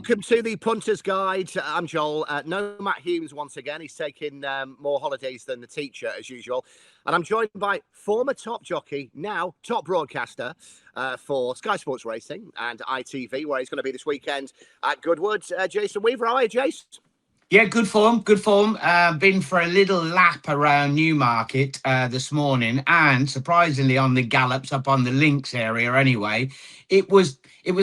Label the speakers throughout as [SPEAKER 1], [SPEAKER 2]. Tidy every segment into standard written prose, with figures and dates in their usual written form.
[SPEAKER 1] Welcome to the Punters Guide. I'm Joel. No Matt Humes once again. He's taking more holidays than the teacher, as usual. And I'm joined by former top jockey, now top broadcaster for Sky Sports Racing and ITV, where he's going to be this weekend at Goodwood. Jason Weaver, how are you, Jace?
[SPEAKER 2] Yeah, good form, good form. Been for a little lap around Newmarket this morning, and surprisingly on the gallops up on the links area anyway, it was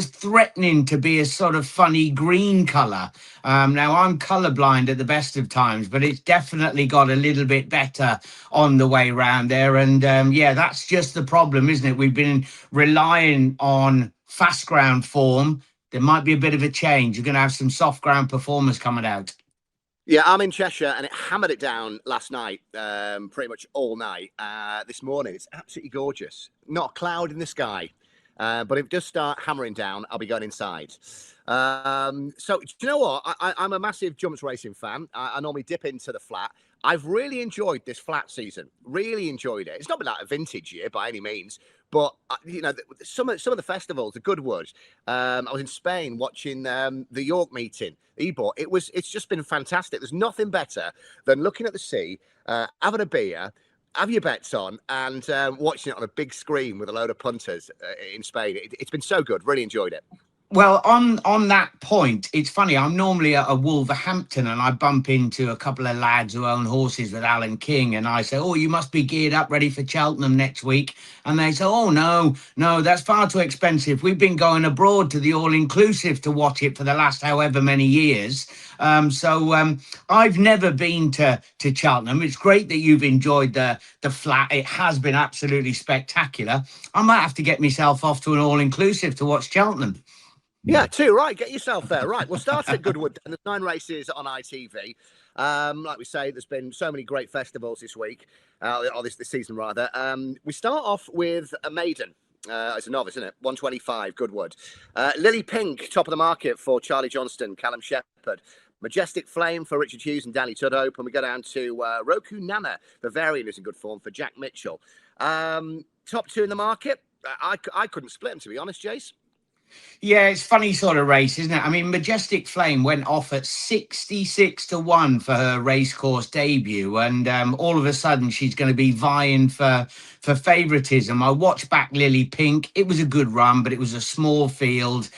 [SPEAKER 2] threatening to be a sort of funny green colour. Now I'm colourblind at the best of times, but it's definitely got a little bit better on the way round there. And yeah, that's just the problem, isn't it? We've been relying on fast ground form. There might be a bit of a change. You're going to have some soft ground performers coming out.
[SPEAKER 1] Yeah, I'm in Cheshire and it hammered it down last night, pretty much all night. This morning, it's absolutely gorgeous. Not a cloud in the sky, but if it does start hammering down, I'll be going inside. So, do you know what? I'm a massive jumps racing fan. I normally dip into the flat. I've really enjoyed this flat season. Really enjoyed it. It's not been like a vintage year by any means, but you know, some of the festivals, the Goodwood. I was in Spain watching the York meeting. Ebor. It's just been fantastic. There's nothing better than looking at the sea, having a beer, have your bets on, and watching it on a big screen with a load of punters in Spain. It's been so good. Really enjoyed it.
[SPEAKER 2] Well, on that point, it's funny. I'm normally at a Wolverhampton and I bump into a couple of lads who own horses with Alan King. And I say, oh, you must be geared up, ready for Cheltenham next week. And they say, oh, no, that's far too expensive. We've been going abroad to the all-inclusive to watch it for the last however many years. So I've never been to Cheltenham. It's great that you've enjoyed the flat. It has been absolutely spectacular. I might have to get myself off to an all-inclusive to watch Cheltenham.
[SPEAKER 1] Yeah, too right. Get yourself there. Right. We'll start at Goodwood, and there's 9 races on ITV. Like we say, there's been so many great festivals this week, or this season rather. We start off with a maiden. It's a novice, isn't it? 125 Goodwood. Lily Pink, top of the market for Charlie Johnston, Callum Shepherd. Majestic Flame for Richard Hughes and Danny Tudhope. And we go down to Roku Nana, Bavarian, is in good form for Jack Mitchell. Top 2 in the market. I couldn't split them, to be honest, Jace.
[SPEAKER 2] Yeah, it's funny sort of race, isn't it? I mean, Majestic Flame went off at 66-1 for her racecourse debut, and all of a sudden she's going to be vying for favouritism. I watched back Lily Pink. It was a good run, but it was a small field.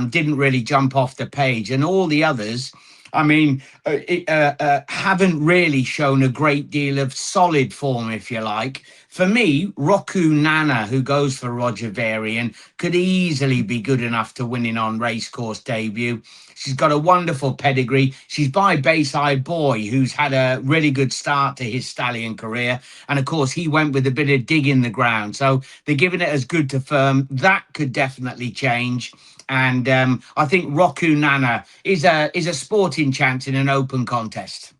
[SPEAKER 2] Didn't really jump off the page, and all the others, I mean, haven't really shown a great deal of solid form, if you like. For me, Roku Nana, who goes for Roger Varian, could easily be good enough to winning on racecourse debut. She's got a wonderful pedigree. She's by Bayside Boy, who's had a really good start to his stallion career. And of course, he went with a bit of dig in the ground. So they're giving it as good to firm. That could definitely change. And I think Roku Nana is a sporting chance in an open contest.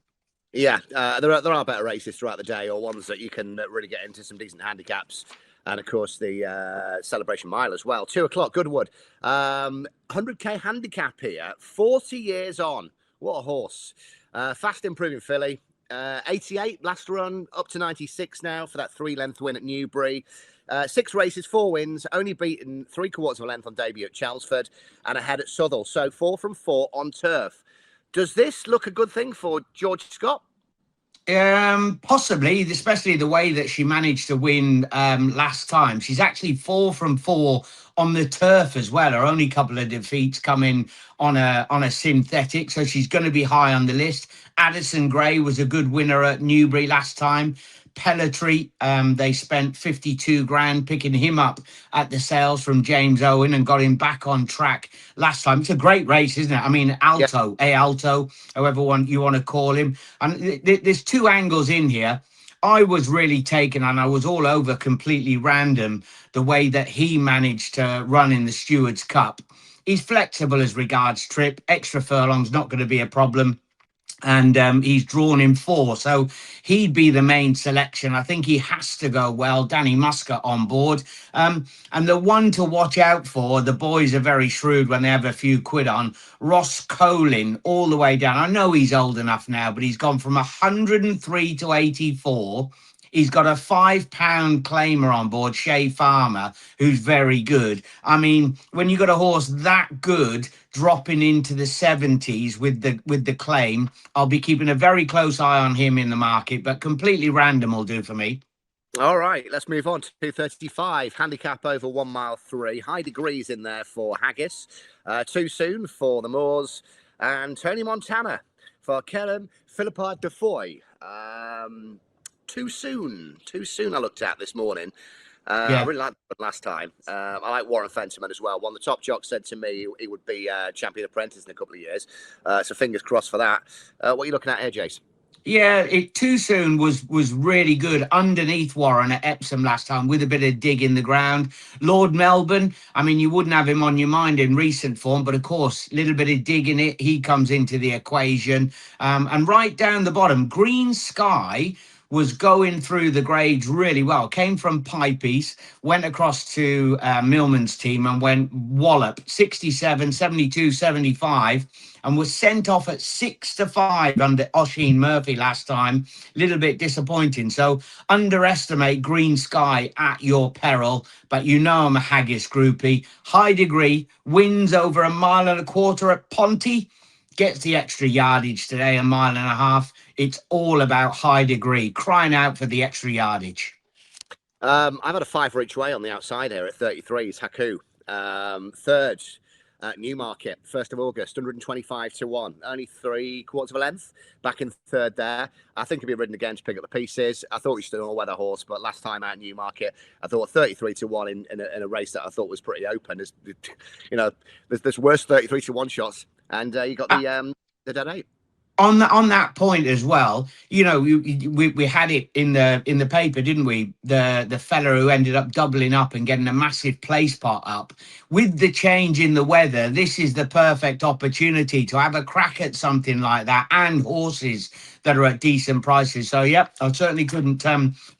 [SPEAKER 1] Yeah, there are better races throughout the day, or ones that you can really get into some decent handicaps. And of course, the Celebration Mile as well. 2 o'clock, Goodwood. 100k handicap here, 40 years on. What a horse. Fast improving filly. 88 last run, up to 96 now for that 3-length win at Newbury. 6 races, 4 wins, only beaten 3/4 of a length on debut at Chelmsford and ahead at Southwell. So 4 from 4 on turf. Does this look a good thing for George Scott?
[SPEAKER 2] Possibly, especially the way that she managed to win last time. She's actually 4 from 4 on the turf as well. Her only couple of defeats coming on a synthetic, so she's going to be high on the list. Addison Gray was a good winner at Newbury last time. Pelletry, they spent 52 grand picking him up at the sales from James Owen and got him back on track last time. It's a great race, isn't it? I mean, Alto, yeah. Alto, however you want to call him. And there's 2 angles in here. I was really taken, and I was all over completely random, the way that he managed to run in the Stewards Cup. He's flexible as regards trip. Extra furlong's not going to be a problem. And he's drawn in 4, so he'd be the main selection. I think he has to go well. Danny Muscat on board. And the one to watch out for, the boys are very shrewd when they have a few quid on, Ross Colin, all the way down. I know he's old enough now, but he's gone from 103 to 84. He's got a £5 claimer on board, Shea Farmer, who's very good. I mean, when you got a horse that good dropping into the 70s with the claim. I'll be keeping a very close eye on him in the market, but completely random will do for me.
[SPEAKER 1] All right, let's move on to 235. Handicap over 1 mile 3. High degrees in there for Haggis. Too soon for the Moors. And Tony Montana for Kerem Philippa Defoy. Too soon I looked at this morning. I really liked it last time. I like Warren Fenterman as well. One of the top jocks said to me he would be champion apprentice in a couple of years. So fingers crossed for that. What are you looking at here, Jace?
[SPEAKER 2] Yeah, Too Soon was really good underneath Warren at Epsom last time with a bit of dig in the ground. Lord Melbourne, I mean, you wouldn't have him on your mind in recent form, but of course, a little bit of dig in it. He comes into the equation. And right down the bottom, Green Sky was going through the grades really well. Came from Pipies, went across to Millman's team and went wallop 67, 72, 75, and was sent off at 6-5 under Oisin Murphy last time. A little bit disappointing. So underestimate Green Sky at your peril. But you know I'm a Haggis groupie. High degree, wins over 1.25 miles at Ponty. Gets the extra yardage today, 1.5 miles. It's all about High Degree, crying out for the extra yardage.
[SPEAKER 1] I've had a 5 for each way on the outside here at 33. It's Haku. Third, Newmarket, 1st of August, 125 to 1. Only 3/4 of a length. Back in third there. I think he'll be ridden again to pick up the pieces. I thought he stood an all-weather horse, but last time out Newmarket, I thought 33 to 1 in a race that I thought was pretty open. There's worse 33 to 1 shots. And you got the dead 8.
[SPEAKER 2] On that point as well, you know, we had it in the paper, didn't we? The fella who ended up doubling up and getting a massive place pot up. With the change in the weather, this is the perfect opportunity to have a crack at something like that, and horses that are at decent prices. So, yep, I certainly couldn't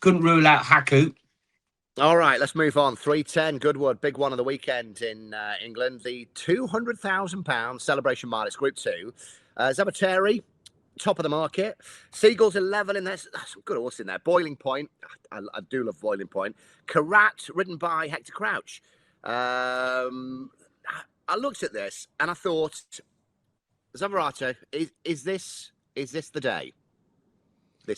[SPEAKER 2] rule out Haku.
[SPEAKER 1] All right, let's move on. 310 Goodwood, big one of the weekend in England. The £200,000 Celebration Mile. It's Group 2. Zabateri, top of the market. Seagulls 11 in there. Some good horse in there. Boiling Point. I do love Boiling Point. Karat, ridden by Hector Crouch. I looked at this and I thought, Zavarato, is this the day?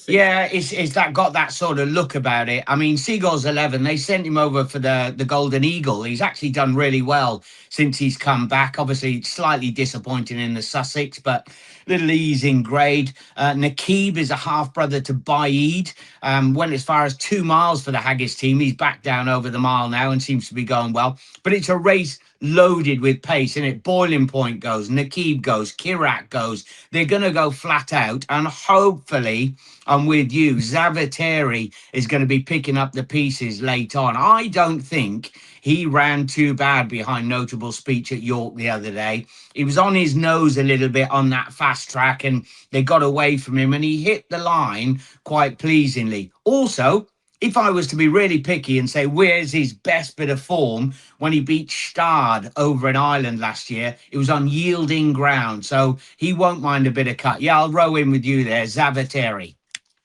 [SPEAKER 2] Yeah, it's that got that sort of look about it. I mean, Seagulls 11, they sent him over for the Golden Eagle. He's actually done really well since he's come back. Obviously, slightly disappointing in the Sussex, but little ease in grade. Nakib is a half-brother to Baid. Went as far as 2 miles for the Haggis team. He's back down over the mile now and seems to be going well. But it's a race loaded with pace, and it Boiling Point goes, Nakib goes, Kirak goes. They're going to go flat out, and hopefully, I'm with you, Zavateri is going to be picking up the pieces late on. I don't think he ran too bad behind Notable Speech at York the other day. He was on his nose a little bit on that fast track, and they got away from him, and he hit the line quite pleasingly. Also, if I was to be really picky and say, where's his best bit of form, when he beat Stard over in Ireland last year, it was on yielding ground. So he won't mind a bit of cut. Yeah, I'll row in with you there, Zavateri.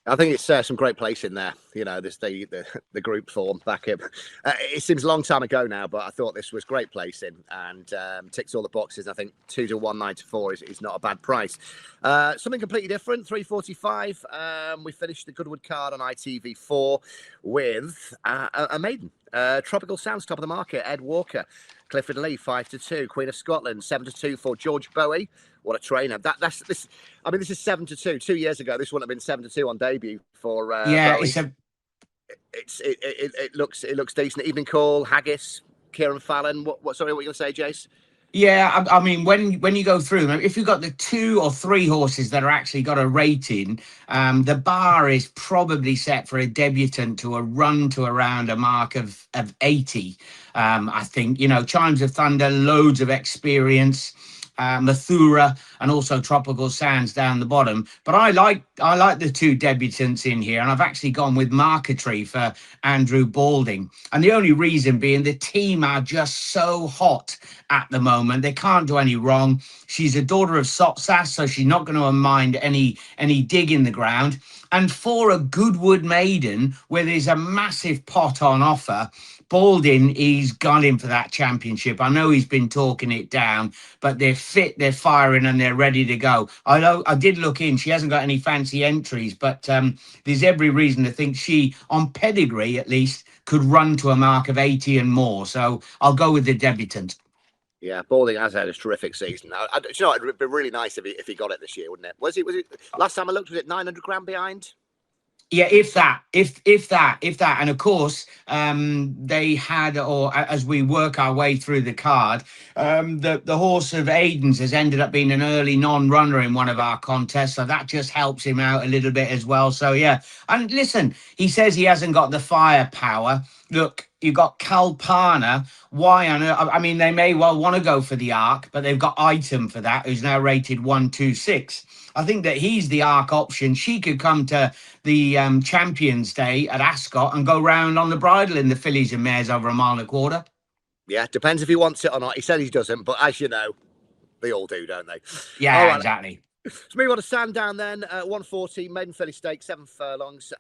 [SPEAKER 1] I think it's some great place in there. You know, the group form back up. It seems a long time ago now, but I thought this was great placing and ticks all the boxes. I think 2 to 194 is not a bad price. Something completely different. 345. We finished the Goodwood card on ITV4 with a maiden. Tropical Sounds, top of the market. Ed Walker, Clifford Lee, 5 to 2. Queen of Scotland, 7 to 2 for George Bowie. What a trainer! That's this. I mean, this is 7 to 2. 2 years ago, this wouldn't have been 7 to 2 on debut for.
[SPEAKER 2] Yeah,
[SPEAKER 1] Bowie. It looks decent. Evening Call, Haggis, Kieran Fallon. What are you going to say, Jace?
[SPEAKER 2] Yeah, I mean, when you go through them, if you've got the 2 or 3 horses that are actually got a rating, the bar is probably set for a debutant to a run to around a mark of 80. I think, you know, Chimes of Thunder, loads of experience. Mathura and also Tropical Sands down the bottom. But I like the 2 debutants in here, and I've actually gone with Marquetry for Andrew Balding. And the only reason being the team are just so hot at the moment. They can't do any wrong. She's a daughter of Sotsas, so she's not going to mind any dig in the ground. And for a Goodwood maiden, where there's a massive pot on offer, Balding, he's gone in for that championship. I know he's been talking it down, but they're fit, they're firing, and they're ready to go. I know I did look in. She hasn't got any fancy entries, but there's every reason to think she, on pedigree at least, could run to a mark of 80 and more. So I'll go with the debutant.
[SPEAKER 1] Yeah, Balding has had a terrific season. You know, it'd be really nice if he got it this year, wouldn't it? Was it last time I looked? Was it 900 grand behind?
[SPEAKER 2] Yeah, if that, and of course, they had, or as we work our way through the card, the horse of Aiden's has ended up being an early non-runner in one of our contests, so that just helps him out a little bit as well. So yeah, and listen, he says he hasn't got the firepower. Look, you got Kalpana. Why on earth? I mean, they may well want to go for the Arc, but they've got Item for that, who's now rated 126. I think that he's the Arc option. She could come to the Champions Day at Ascot and go round on the bridle in the fillies and mares over 1.25 miles.
[SPEAKER 1] Yeah, depends if he wants it or not. He said he doesn't, but as you know, they all do, don't they?
[SPEAKER 2] Yeah, right. Exactly.
[SPEAKER 1] Let's move on to Sandown then. 114, maiden filly stake, 7 furlongs.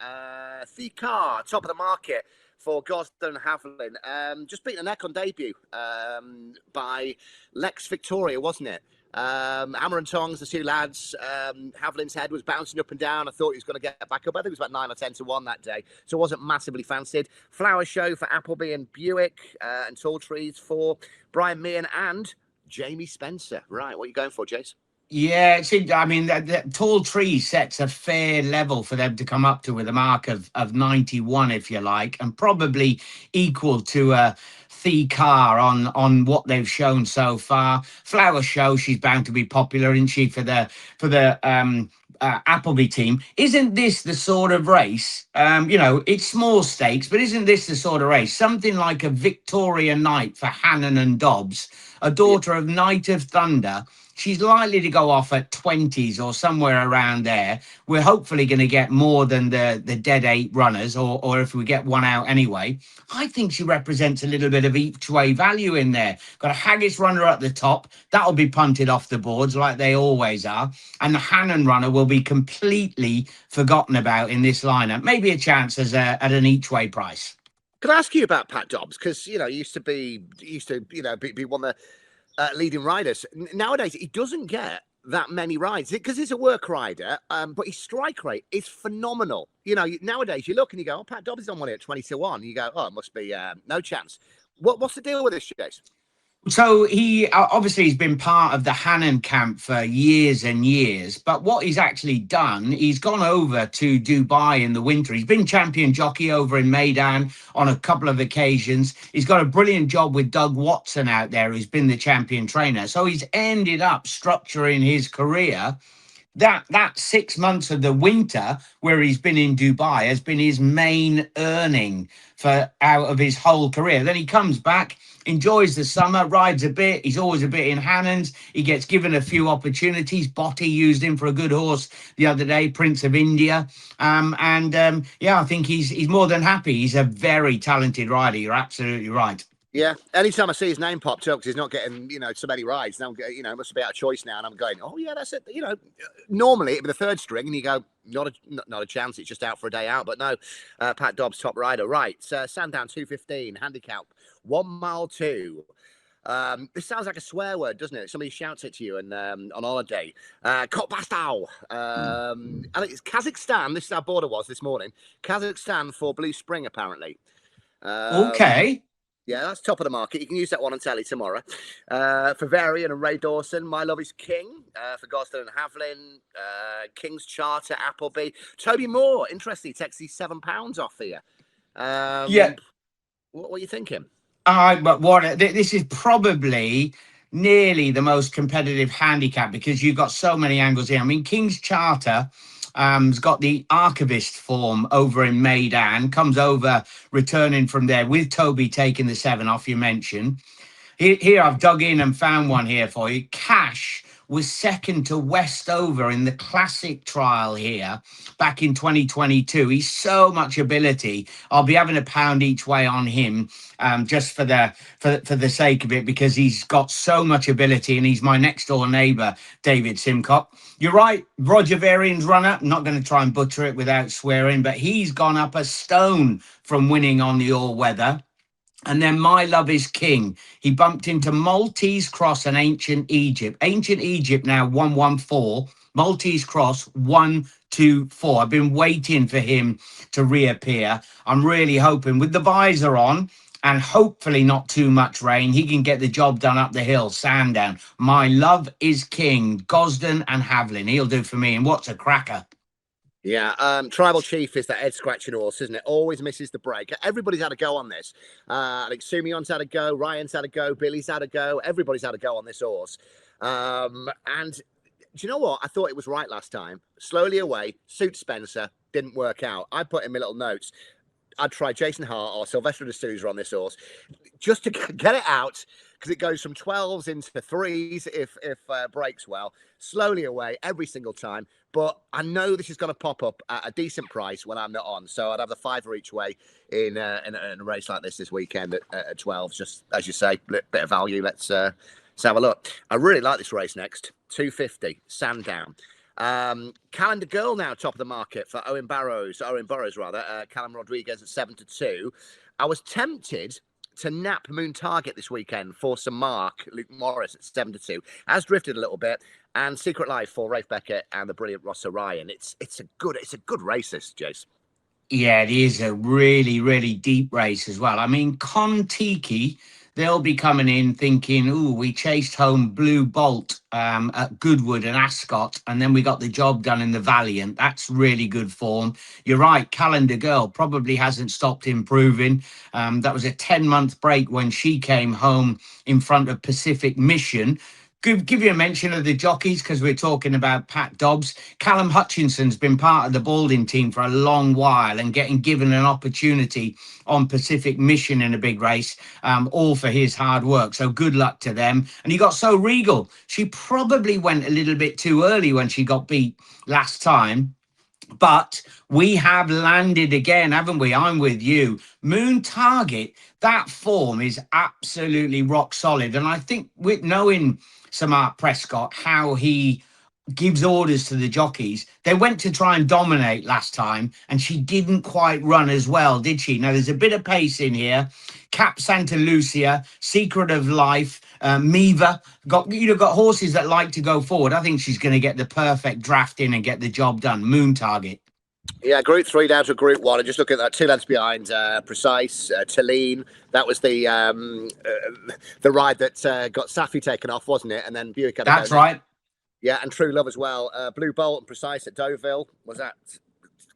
[SPEAKER 1] Thikar, top of the market for Gosden and Haviland. Just beaten a neck on debut by Lex Victoria, wasn't it? Hammer and Tongs, the two lads. Haviland's head was bouncing up and down. I thought he was going to get back up. I think it was about 9 or 10 to 1 that day. So it wasn't massively fancied. Flower Show for Appleby and Buick, and Tall Trees for Brian Meehan and Jamie Spencer. Right, what are you going for, Jace?
[SPEAKER 2] Yeah, I mean, the Tall Tree sets a fair level for them to come up to with a mark of 91, if you like, and probably equal to Thikar on what they've shown so far. Flower Show, she's bound to be popular, isn't she, for the Appleby team? Isn't this the sort of race? You know, it's small stakes, but isn't this the sort of race? Something like a Victoria Knight for Hannon and Dobbs, a daughter of Knight of Thunder. She's likely to go off at 20s or somewhere around there. We're hopefully going to get more than the dead 8 runners, or if we get one out anyway. I think she represents a little bit of each way value in there. Got a Haggis runner at the top. That'll be punted off the boards like they always are. And the Hannon runner will be completely forgotten about in this lineup. Maybe a chance at an each way price.
[SPEAKER 1] Can I ask you about Pat Dobbs? Because, you know, used to be one of the leading riders. Nowadays, he doesn't get that many rides because he's a work rider, but his strike rate is phenomenal. You know, nowadays you look and you go, oh, Pat Dobbs is on one at 20 to 1. You go, oh, it must be no chance. What's the deal with this, Jace?
[SPEAKER 2] So he obviously he's been part of the Hannon camp for years and years, but what he's actually done, he's gone over to Dubai in the winter. He's been champion jockey over in Meydan on a couple of occasions. He's got a brilliant job with Doug Watson out there, who's been the champion trainer. So he's ended up structuring his career. That 6 months of the winter where he's been in Dubai has been his main earning for out of his whole career. Then he comes back, enjoys the summer, rides a bit. He's always a bit in Hannon's. He gets given a few opportunities. Botti used him for a good horse the other day, Prince of India. Yeah, I think he's more than happy. He's a very talented rider. You're absolutely right.
[SPEAKER 1] Yeah, anytime I see his name popped up because he's not getting, you know, so many rides, now, you know, it must be out of choice now, and I'm going, oh yeah, that's it. You know, normally it'd be the third string, and you go, not a chance. It's just out for a day out, but no. Pat Dobbs, top rider, right? Sandown 215 handicap 1 mile 2. This sounds like a swear word, doesn't it? Somebody shouts it to you and on holiday. Kopastau. I think it's Kazakhstan. This is our border was this morning. Kazakhstan for Blue Spring, apparently.
[SPEAKER 2] Okay.
[SPEAKER 1] Yeah, that's top of the market. You can use that one on telly tomorrow. For Varian and Ray Dawson, My Love is King. For Gosden and Haviland, King's Charter, Appleby. Toby Moore, interesting, takes these £7 off here.
[SPEAKER 2] Yeah.
[SPEAKER 1] What are you thinking?
[SPEAKER 2] But this is probably nearly the most competitive handicap because you've got so many angles here. I mean, King's Charter has got the archivist form over in Meydan, comes over returning from there with Toby taking the 7 off you mentioned. Here I've dug in and found one here for you. Cash was second to Westover in the classic trial here back in 2022. He's so much ability. I'll be having £1 each way on him just for the sake of it, because he's got so much ability and he's my next door neighbour, David Simcock. You're right, Roger Varian's runner. I'm not going to try and butcher it without swearing, but he's gone up a stone from winning on the all-weather. And then My Love is King. He bumped into Maltese Cross and Ancient Egypt. Ancient Egypt now 114. Maltese Cross 124. I've been waiting for him to reappear. I'm really hoping with the visor on and hopefully not too much rain, he can get the job done up the hill. Sandown. My Love is King. Gosden and Havlin. He'll do for me. And what's a cracker?
[SPEAKER 1] Yeah, Tribal Chief is that head scratching horse, isn't it? Always misses the break. Everybody's had a go on this. I think Sumion's had a go, Ryan's had a go, Billy's had a go. Everybody's had a go on this horse. And do you know what? I thought it was right last time. Slowly away, suit Spencer, didn't work out. I put in my little notes. I'd try Jason Hart or Sylvester de Souza on this horse just to get it out, because it goes from 12s into 3s if breaks well. Slowly away every single time. But I know this is going to pop up at a decent price when I'm not on. So I'd have the fiver each way in a race like this weekend at 12. Just as you say, bit of value. Let's have a look. I really like this race next. 250 Sandown. Calendar Girl now top of the market for Owen Burrows, Callum Rodriguez at 7-2. I was tempted to nap Moon Target this weekend for Sir Mark, Luke Morris at 7-2. Has drifted a little bit. And Secret Life for Rafe Beckett and the brilliant Ross Ryan. It's a good race, this, Jace.
[SPEAKER 2] Yeah, it is a really, really deep race as well. I mean, Kontiki, they'll be coming in thinking, ooh, we chased home Blue Bolt at Goodwood and Ascot, and then we got the job done in the Valiant. That's really good form. You're right, Calendar Girl probably hasn't stopped improving. That was a 10-month break when she came home in front of Pacific Mission. Give you a mention of the jockeys because we're talking about Pat Dobbs. Callum Hutchinson's been part of the Balding team for a long while and getting given an opportunity on Pacific Mission in a big race, all for his hard work. So good luck to them. And you got So Regal. She probably went a little bit too early when she got beat last time. But we have landed again, haven't we? I'm with you. Moon Target, that form is absolutely rock solid. And I think with knowing Sir Mark Prescott, how he gives orders to the jockeys, they went to try and dominate last time and she didn't quite run as well, did she? Now there's a bit of pace in here. Cap Santa Lucia, Secret of Life, Miva, got horses that like to go forward. I think she's going to get the perfect draft in and get the job done. Moon Target.
[SPEAKER 1] Yeah, Group 3 down to Group 1. And just look at that, 2 lengths behind Precise, Talene. That was the ride that got Safi taken off, wasn't it? And then Buick had
[SPEAKER 2] That's right.
[SPEAKER 1] Yeah, and True Love as well. Blue Bolt and Precise at Deauville. Was that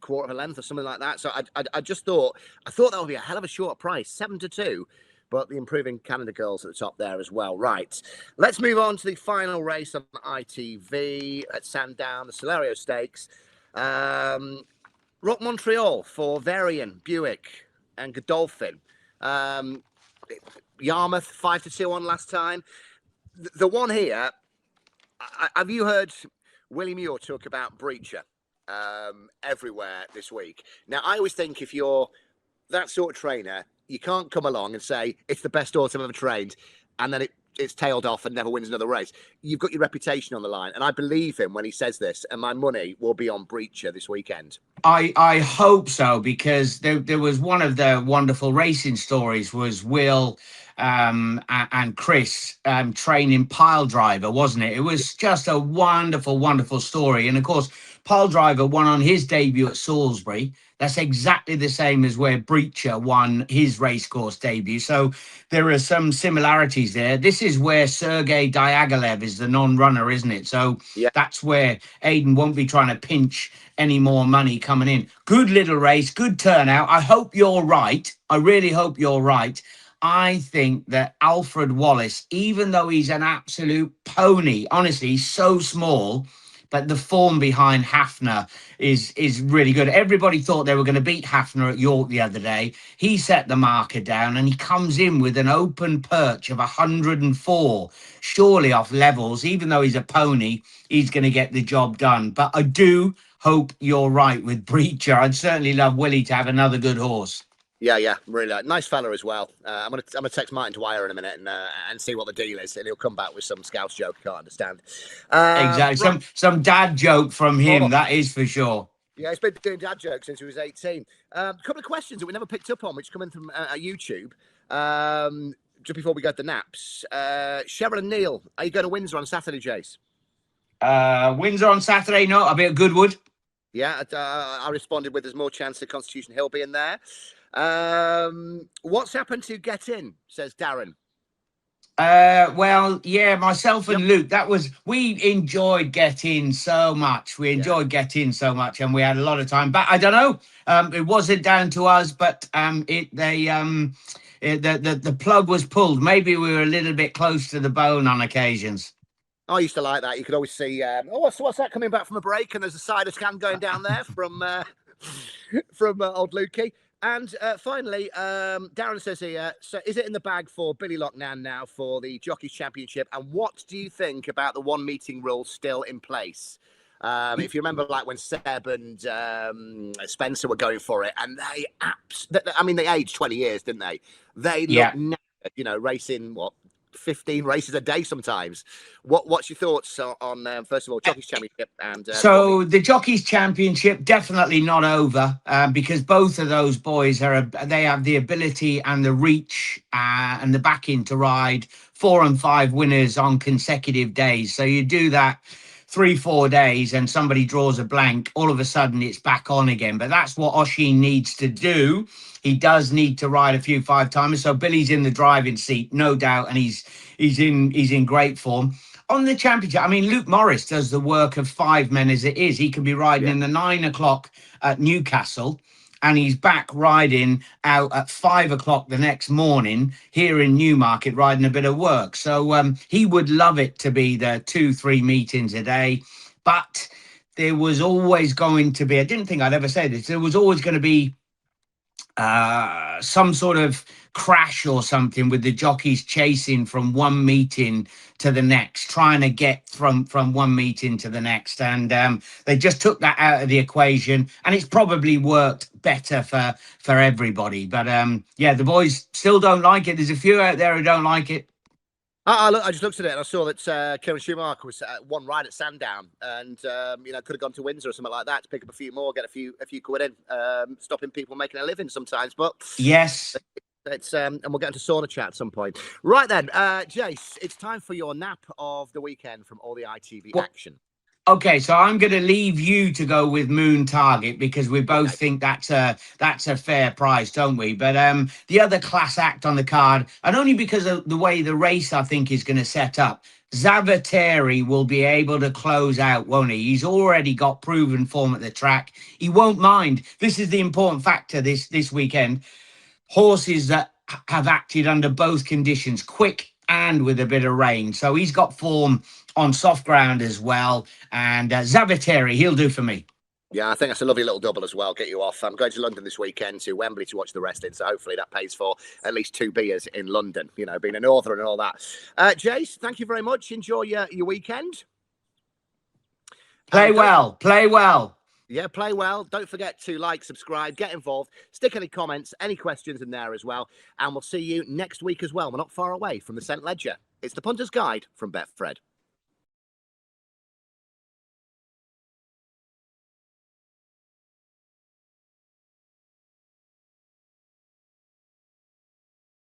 [SPEAKER 1] quarter of a length or something like that? So I just thought that would be a hell of a short price, 7-2. But the improving Canada Girls at the top there as well. Right, let's move on to the final race on ITV at Sandown, the Celerio Stakes. Rock Montreal for Varian, Buick and Godolphin. Yarmouth 5-2 on last time. The one here, have you heard Willie Muir talk about Breacher everywhere this week? Now, I always think if you're that sort of trainer, you can't come along and say it's the best horse I've ever trained, and then it's tailed off and never wins another race. You've got your reputation on the line, and I believe him when he says this, and my money will be on Breacher this weekend.
[SPEAKER 2] I hope so, because there was one of the wonderful racing stories was Will and Chris training Pile Driver, wasn't it? It was just a wonderful, wonderful story. And of course, Pile Driver won on his debut at Salisbury. That's exactly the same as where Breacher won his racecourse debut. So there are some similarities there. This is where Sergei Diaghilev is the non-runner, isn't it? So yeah, that's where Aidan won't be trying to pinch any more money coming in. Good little race, good turnout. I hope you're right. I really hope you're right. I think that Alfred Wallace, even though he's an absolute pony, honestly, he's so small, but the form behind Hafner is really good. Everybody thought they were going to beat Hafner at York the other day. He set the marker down and he comes in with an open perch of 104, surely off levels. Even though he's a pony, he's going to get the job done. But I do hope you're right with Breacher. I'd certainly love Willie to have another good horse.
[SPEAKER 1] Yeah, really nice fella as well. I'm gonna text Martin Dwyer in a minute and see what the deal is, and he'll come back with some Scouts joke. Can't understand.
[SPEAKER 2] Exactly, right. Some dad joke from him. That is for sure.
[SPEAKER 1] Yeah, he's been doing dad jokes since he was 18. A couple of questions that we never picked up on, which come in from YouTube. Just before we go to the naps, Sharon and Neil, are you going to Windsor on Saturday, Jace?
[SPEAKER 2] Windsor on Saturday, no, I'll be at Goodwood.
[SPEAKER 1] Yeah, I responded with there's more chance of Constitution Hill being there. What's happened to Get In, says Darren.
[SPEAKER 2] Well, yeah, myself and Luke, we enjoyed Get In so much. We enjoyed Get In so much, and we had a lot of time. But I don't know, it wasn't down to us, but the plug was pulled. Maybe we were a little bit close to the bone on occasions.
[SPEAKER 1] I used to like that. You could always see, what's that coming back from a break? And there's a cider can going down there from old Lukey. And finally, Darren says here, so is it in the bag for Billy Loughnane now for the Jockeys Championship? And what do you think about the one meeting rule still in place? If you remember, like when Seb and Spencer were going for it, and they aged 20 years, didn't they? They look, racing, 15 races a day sometimes. What's your thoughts on first of all, Jockeys Championship and
[SPEAKER 2] so the Jockeys Championship definitely not over because both of those boys they have the ability and the reach and the backing to ride 4 and 5 winners on consecutive days. So you do that 3-4 days and somebody draws a blank, all of a sudden it's back on again. But that's what Oshin needs to do. He does need to ride a few 5-timers. So Billy's in the driving seat, no doubt, and he's in great form. On the championship, I mean, Luke Morris does the work of 5 men as it is. He can be riding in the 9 o'clock at Newcastle, and he's back riding out at 5 o'clock the next morning here in Newmarket, riding a bit of work. So he would love it to be the 2-3 meetings a day. But there was always going to be, I didn't think I'd ever say this, there was always going to be some sort of crash or something with the jockeys chasing from one meeting to the next, trying to get from one meeting to the next. And they just took that out of the equation, and it's probably worked better for everybody. But the boys still don't like it. There's a few out there who don't like it.
[SPEAKER 1] I just looked at it and I saw that Kieran Schumacher was one ride at Sandown, and could have gone to Windsor or something like that to pick up a few more, get a few quid in, stopping people making a living sometimes. But
[SPEAKER 2] yes,
[SPEAKER 1] it's and we'll get into sauna chat at some point. Right then, Jace, it's time for your nap of the weekend from all the ITV action.
[SPEAKER 2] Okay, so I'm going to leave you to go with Moon Target because we both think that's a fair price, don't we? But the other class act on the card, and only because of the way the race I think is going to set up, Zavateri will be able to close out, won't he? He's already got proven form at the track. He won't mind. This is the important factor this weekend. Horses that have acted under both conditions, quick and with a bit of rain. So he's got form on soft ground as well. And Zavateri, he'll do for me.
[SPEAKER 1] Yeah, I think that's a lovely little double as well. Get you off. I'm going to London this weekend to Wembley to watch the wrestling. So hopefully that pays for at least 2 beers in London, being a northerner and all that. Jace, thank you very much. Enjoy your weekend.
[SPEAKER 2] Play well.
[SPEAKER 1] Yeah, play well. Don't forget to like, subscribe, get involved, stick any comments, any questions in there as well. And we'll see you next week as well. We're not far away from the St. Ledger. It's the Punter's Guide from Betfred.